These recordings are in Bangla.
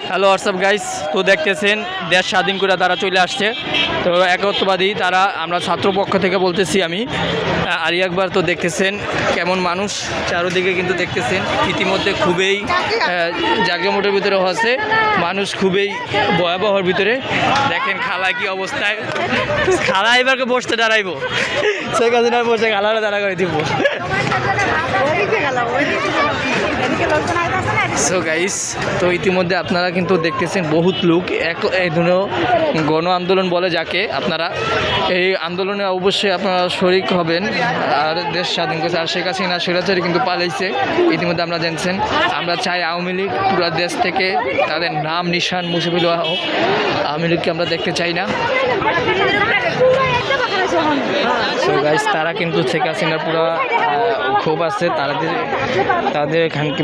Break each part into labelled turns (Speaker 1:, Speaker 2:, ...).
Speaker 1: হ্যালো হোয়াটসঅ্যাপ গাইস, তো দেখতেছেন দেশ স্বাধীন করে তারা চলে আসছে। তো একত্ববাদী তারা, আমরা ছাত্রপক্ষ থেকে বলতেছি আমি। আর একবার তো দেখতেছেন কেমন মানুষ চারোদিকে কিন্তু দেখতেছেন ইতিমধ্যে খুবই জাঁকজমটের ভিতরে হচ্ছে মানুষ, খুবই ভয়াবহর ভিতরে। দেখেন খালা কি অবস্থায়, খালা এবারকে বসতে দাঁড়াইবো, শেখ হাসিনার বসে খালারা দাঁড়া করে দিব। সো গাইস, তো ইতিমধ্যে আপনারা কিন্তু দেখতেছেন বহুত লোক এই ধরনের গণ আন্দোলন বলে যাকে, আপনারা এই আন্দোলনে অবশ্যই আপনারা শরিক হবেন। আর দেশ স্বাধীন করছে, আর শেখ হাসিনা স্বৈরাচারী কিন্তু পালাইছে ইতিমধ্যে আমরা জানছেন। আমরা চাই আওয়ামী লীগ পুরো দেশ থেকে তাদের নাম নিশান মুছে ফেলা হোক। আওয়ামী লীগকে আমরা দেখতে চাই না। সো গাইস, তারা কিন্তু শেখ হাসিনার পুরো ক্ষোভ আছে তাদের এখানকে।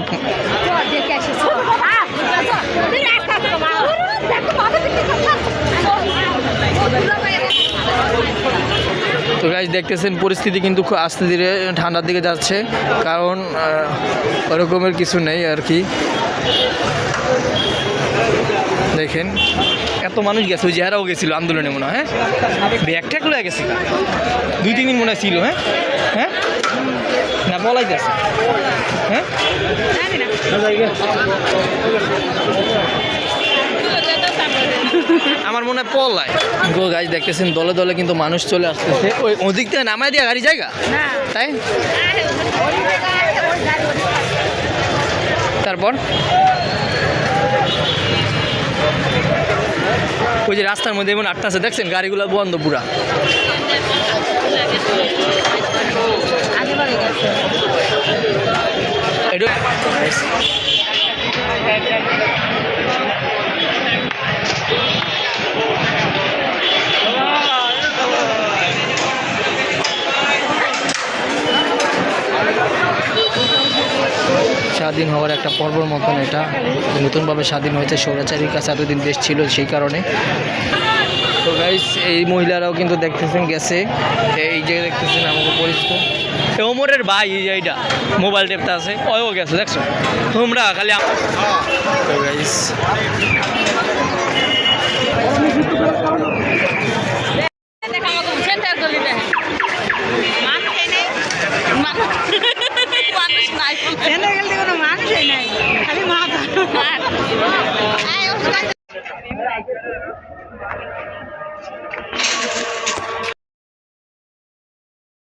Speaker 1: তো গাইস দেখতেছেন পরিস্থিতি কিন্তু খুব আস্তে ধীরে ঠান্ডার দিকে যাচ্ছে, কারণ ওরকমের কিছু নেই আর কি। দেখেন এত মানুষ গেছে, ওই চেহারাও গেছিলো আন্দোলনে মনে হয়, হ্যাঁ ব্যাগ ট্যাগ লয়ে গেছে 2-3 দিন মনে হয় ছিল। হ্যাঁ হ্যাঁ না বলাই যাচ্ছে, হ্যাঁ আমার মনে হয় পলাই গো। গাছ দেখতেছেন দলে দলে কিন্তু মানুষ চলে আসতেছে, ওই ওদিক থেকে নামাই দিয়ে গাড়ি জায়গা, তাই তারপর ওই যে রাস্তার মধ্যে এমন আটটা আছে দেখছেন, গাড়িগুলো বন্ধ পুরা। স্বাধীন হওয়ার একটা পর্বর মতন এটা, নতুনভাবে স্বাধীন হয়েছে, স্বৈরাচারীর কাছে এতদিন দেশ ছিল সেই কারণে। তো গাইস এই মহিলারাও কিন্তু দেখতেছেন গেছে, এই যে দেখতেছেন আমাকে পরিচিত ওমরের ভাই, এইটা মোবাইল টেপটা আছে, ওও গেছে দেখছো তোমরা খালি। তো গাইস
Speaker 2: মানুষ নাই, কোনো মানুষই নাই, খালি মাথা।